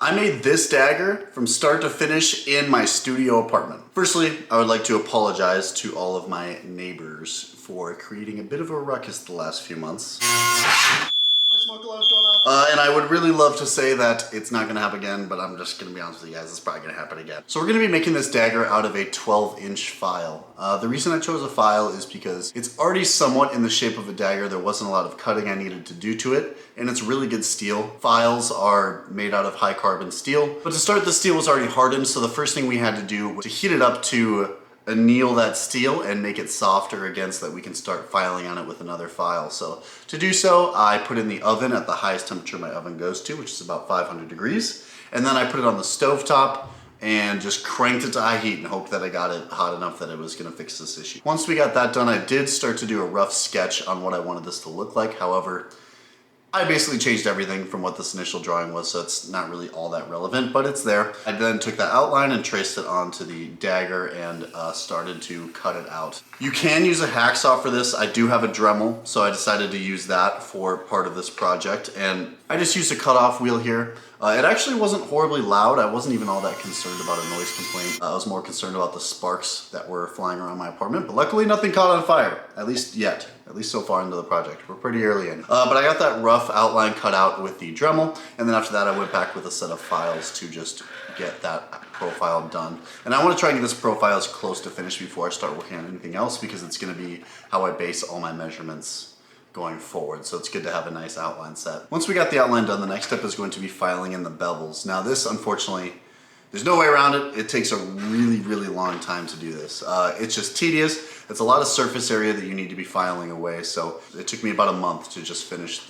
I made this dagger from start to finish in my studio apartment. Firstly, I would like to apologize to all of my neighbors for creating a bit of a ruckus the last few months. My smoke alarm's going off. And I would really love to say that it's not gonna happen again, but I'm just gonna be honest with you guys, it's probably gonna happen again. So we're gonna be making this dagger out of a 12-inch file. The reason I chose a file is because it's already somewhat in the shape of a dagger. There wasn't a lot of cutting I needed to do to it, and it's really good steel. Files are made out of high carbon steel, but to start, the steel was already hardened, so the first thing we had to do was to heat it up to anneal that steel and make it softer again so that we can start filing on it with another file. So to do so, I put in the oven at the highest temperature my oven goes to, which is about 500 degrees. And then I put it on the stovetop and just cranked it to high heat and hoped that I got it hot enough that it was gonna fix this issue. Once we got that done, I did start to do a rough sketch on what I wanted this to look like. However, I basically changed everything from what this initial drawing was, so it's not really all that relevant, but it's there. I then took that outline and traced it onto the dagger and started to cut it out. You can use a hacksaw for this. I do have a Dremel, so I decided to use that for part of this project, and I just used a cutoff wheel here. It actually wasn't horribly loud. I wasn't even all that concerned about a noise complaint. I was more concerned about the sparks that were flying around my apartment, but luckily nothing caught on fire, at least yet. At least so far into the project. We're pretty early in. But I got that rough outline cut out with the Dremel, and then after that I went back with a set of files to just get that profile done. And I want to try and get this profile as close to finished before I start working on anything else, because it's going to be how I base all my measurements going forward, so it's good to have a nice outline set. Once we got the outline done, the next step is going to be filing in the bevels. Now this, unfortunately, there's no way around it. It takes a really, really long time to do this. It's just tedious. It's a lot of surface area that you need to be filing away, so it took me about a month to just finish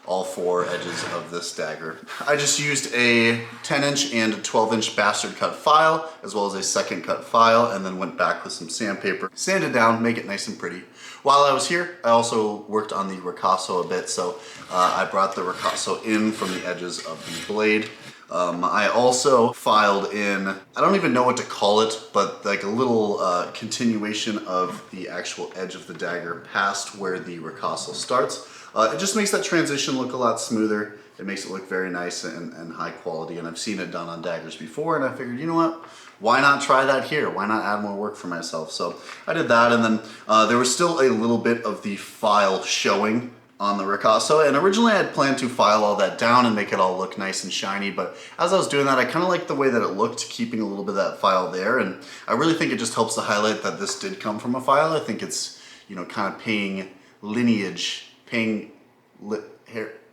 all 4 edges of this dagger. I just used a 10-inch and a 12-inch bastard cut file, as well as a second cut file, and then went back with some sandpaper, sanded down, make it nice and pretty. While I was here, I also worked on the ricasso a bit, so I brought the ricasso in from the edges of the blade. I also filed in, I don't even know what to call it, but like a little continuation of the actual edge of the dagger past where the ricasso starts. It just makes that transition look a lot smoother. It makes it look very nice and high quality, and I've seen it done on daggers before, and I figured, you know what? Why not try that here? Why not add more work for myself? So I did that, and then there was still a little bit of the file showing on the ricasso, and originally I had planned to file all that down and make it all look nice and shiny, but as I was doing that, I kind of liked the way that it looked, keeping a little bit of that file there, and I really think it just helps to highlight that this did come from a file. I think it's, you know, kind of paying lineage,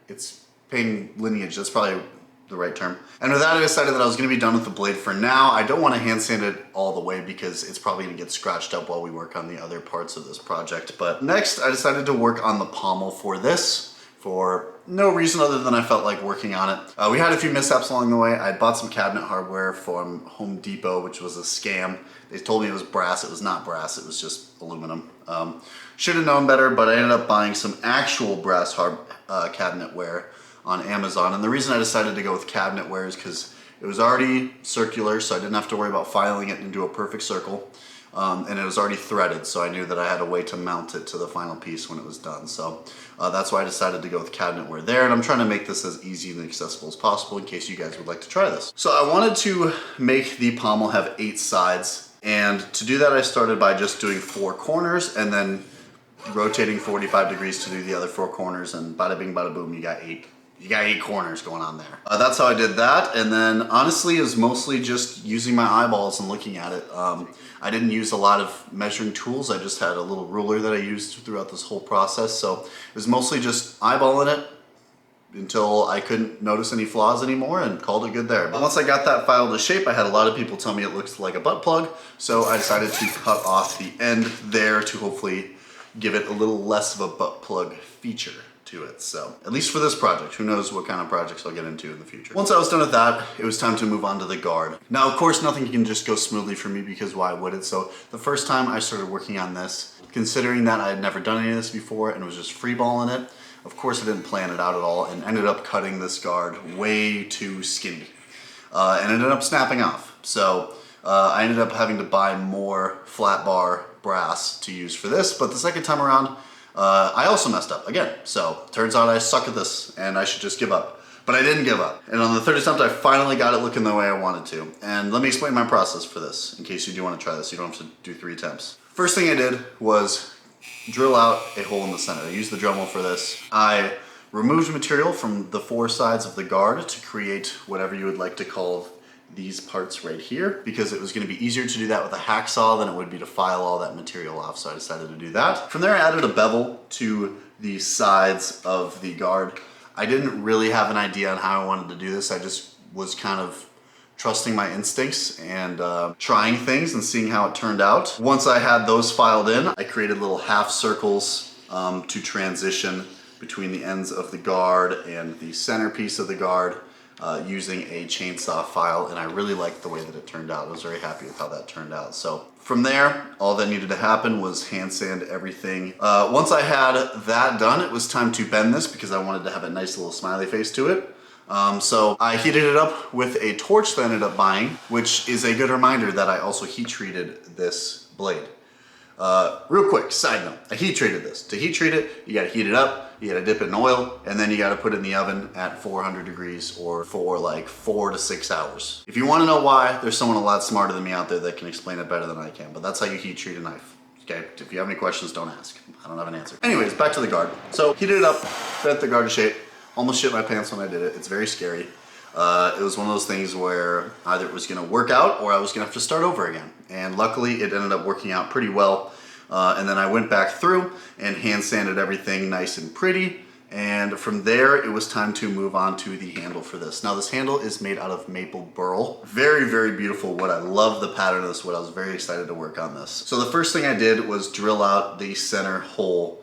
it's paying lineage, that's probably the right term. And with that, I decided that I was gonna be done with the blade for now. I don't wanna hand sand it all the way because it's probably gonna get scratched up while we work on the other parts of this project. But next, I decided to work on the pommel for this for no reason other than I felt like working on it. We had a few mishaps along the way. I bought some cabinet hardware from Home Depot, which was a scam. They told me it was brass. It was not brass, it was just aluminum. Should have known better, but I ended up buying some actual brass cabinetware on Amazon. And the reason I decided to go with cabinetware is because it was already circular, so I didn't have to worry about filing it into a perfect circle. And it was already threaded, so I knew that I had a way to mount it to the final piece when it was done. So that's why I decided to go with cabinetware there, and I'm trying to make this as easy and accessible as possible in case you guys would like to try this. So I wanted to make the pommel have 8 sides, and to do that I started by just doing 4 corners and then rotating 45 degrees to do the other 4 corners, and bada bing bada boom, you got 8 corners going on there. That's how I did that, and then honestly it was mostly just using my eyeballs and looking at it. I didn't use a lot of measuring tools. I just had a little ruler that I used throughout this whole process, so it was mostly just eyeballing it until I couldn't notice any flaws anymore and called it good there. But once I got that file to shape, I had a lot of people tell me it looks like a butt plug, so I decided to cut off the end there to hopefully give it a little less of a butt plug feature to it. So at least for this project, who knows what kind of projects I'll get into in the future. Once I was done with that, it was time to move on to the guard. Now, of course, nothing can just go smoothly for me because why would it? So the first time I started working on this, considering that I had never done any of this before and was just freeballing it, of course I didn't plan it out at all and ended up cutting this guard way too skinny and ended up snapping off. So I ended up having to buy more flat bar brass to use for this, but the second time around, I also messed up again. So turns out I suck at this and I should just give up. But I didn't give up. And on the third attempt, I finally got it looking the way I wanted to. And let me explain my process for this, in case you do want to try this. You don't have to do 3 attempts. First thing I did was drill out a hole in the center. I used the Dremel for this. I removed material from the 4 sides of the guard to create whatever you would like to call these parts right here, because it was going to be easier to do that with a hacksaw than it would be to file all that material off, so I decided to do that. From there, I added a bevel to the sides of the guard. I didn't really have an idea on how I wanted to do this. I just was kind of trusting my instincts and trying things and seeing how it turned out. Once I had those filed in, I created little half circles to transition between the ends of the guard and the centerpiece of the guard using a chainsaw file, and I really liked the way that it turned out. I was very happy with how that turned out. So from there, all that needed to happen was hand sand everything. Once I had that done, it was time to bend this because I wanted to have a nice little smiley face to it. So I heated it up with a torch that I ended up buying, which is a good reminder that I also heat treated this blade. Real quick, side note, I heat treated this. To heat treat it, you gotta heat it up, you gotta dip it in oil, and then you gotta put it in the oven at 400 degrees or for like 4 to 6 hours. If you wanna know why, there's someone a lot smarter than me out there that can explain it better than I can, but that's how you heat treat a knife. Okay, if you have any questions, don't ask. I don't have an answer. Anyways, back to the guard. So heated it up, bent the guard to shape, almost shit my pants when I did it. It's very scary. It was one of those things where either it was gonna work out or I was gonna have to start over again. And luckily it ended up working out pretty well. And then I went back through and hand sanded everything nice and pretty. And from there, it was time to move on to the handle for this. Now this handle is made out of maple burl. Very, very beautiful wood. I love the pattern of this wood. I was very excited to work on this. So the first thing I did was drill out the center hole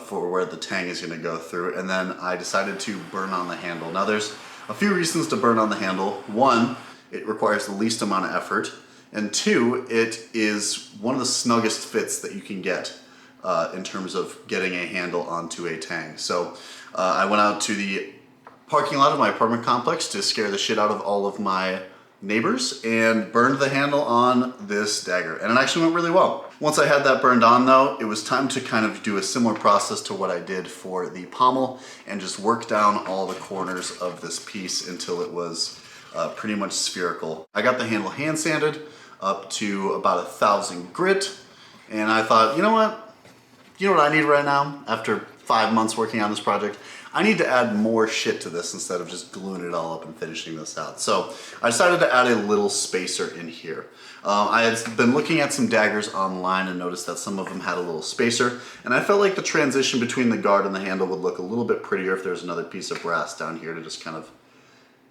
for where the tang is gonna go through. And then I decided to burn on the handle. Now there's a few reasons to burn on the handle. One, it requires the least amount of effort. And 2, it is one of the snuggest fits that you can get in terms of getting a handle onto a tang. So I went out to the parking lot of my apartment complex to scare the shit out of all of my neighbors and burned the handle on this dagger. And it actually went really well. Once I had that burned on though, it was time to kind of do a similar process to what I did for the pommel and just work down all the corners of this piece until it was pretty much spherical. I got the handle hand sanded up to about 1,000 grit, and I thought, you know what I need right now after 5 months working on this project? I need to add more shit to this instead of just gluing it all up and finishing this out. So I decided to add a little spacer in here. I had been looking at some daggers online and noticed that some of them had a little spacer, and I felt like the transition between the guard and the handle would look a little bit prettier if there was another piece of brass down here to just kind of,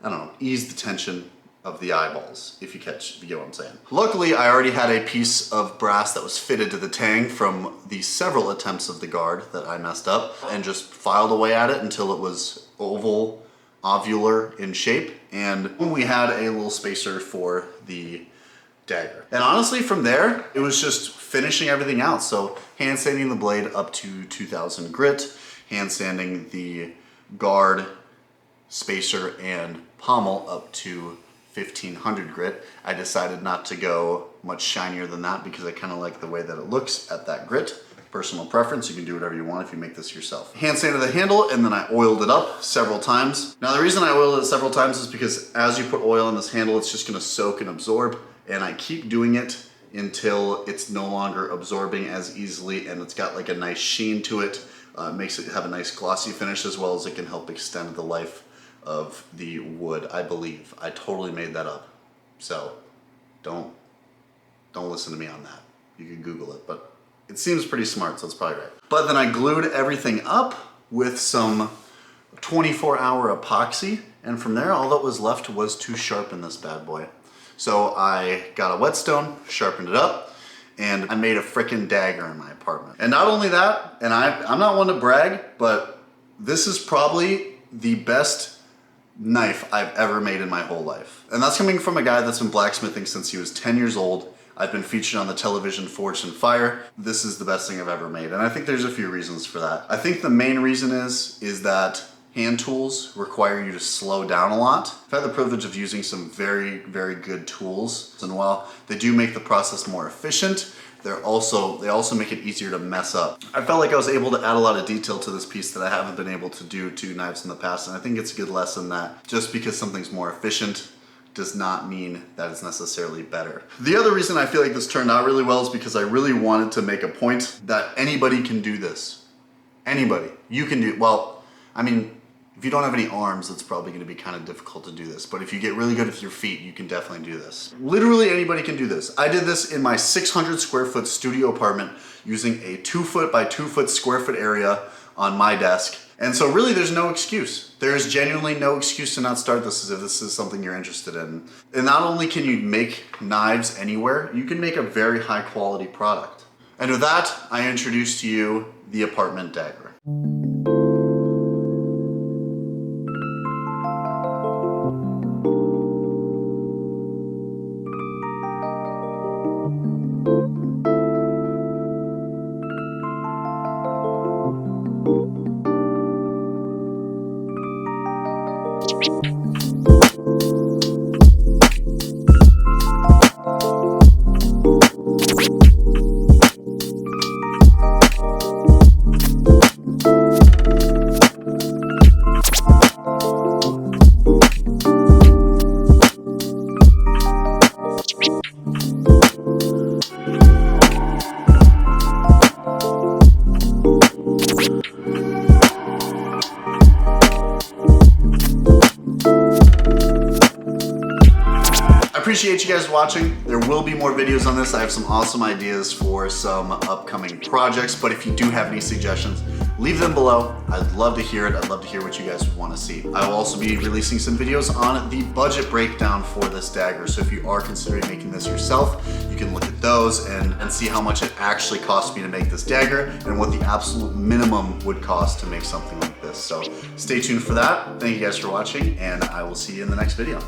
I don't know, ease the tension of the eyeballs, if you get what I'm saying. Luckily, I already had a piece of brass that was fitted to the tang from the several attempts of the guard that I messed up and just filed away at it until it was ovular in shape. And we had a little spacer for the dagger. And honestly, from there, it was just finishing everything out. So hand sanding the blade up to 2,000 grit, hand sanding the guard, spacer, and pommel up to 1,500 grit. I decided not to go much shinier than that because I kind of like the way that it looks at that grit. Personal preference, you can do whatever you want if you make this yourself. Hand sanded the handle and then I oiled it up several times. Now the reason I oiled it several times is because as you put oil on this handle, it's just gonna soak and absorb, and I keep doing it until it's no longer absorbing as easily and it's got like a nice sheen to it. Makes it have a nice glossy finish, as well as it can help extend the life of the wood, I believe. I totally made that up. So don't listen to me on that. You can Google it, but it seems pretty smart, so it's probably right. But then I glued everything up with some 24-hour epoxy, and from there all that was left was to sharpen this bad boy. So I got a whetstone, sharpened it up, and I made a frickin' dagger in my apartment. And not only that, and I'm not one to brag, but this is probably the best knife I've ever made in my whole life. And that's coming from a guy that's been blacksmithing since he was 10 years old. I've been featured on the television Forged in Fire. This is the best thing I've ever made. And I think there's a few reasons for that. I think the main reason is that hand tools require you to slow down a lot. I've had the privilege of using some very, very good tools, and while they do make the process more efficient, they also make it easier to mess up. I felt like I was able to add a lot of detail to this piece that I haven't been able to do to knives in the past, and I think it's a good lesson that just because something's more efficient does not mean that it's necessarily better. The other reason I feel like this turned out really well is because I really wanted to make a point that anybody can do this. Anybody. You can do, well, I mean, if you don't have any arms, it's probably gonna be kind of difficult to do this. But if you get really good with your feet, you can definitely do this. Literally anybody can do this. I did this in my 600 square foot studio apartment using a 2 foot by 2 foot square foot area on my desk. And so really there's no excuse. There's genuinely no excuse to not start this if this is something you're interested in. And not only can you make knives anywhere, you can make a very high quality product. And with that, I introduce to you the apartment dagger. Appreciate you guys watching. There will be more videos on this. I have some awesome ideas for some upcoming projects, but if you do have any suggestions, leave them below. I'd love to hear it. I'd love to hear what you guys would want to see. I will also be releasing some videos on the budget breakdown for this dagger. So if you are considering making this yourself, you can look at those and see how much it actually cost me to make this dagger and what the absolute minimum would cost to make something like this. So stay tuned for that. Thank you guys for watching, and I will see you in the next video.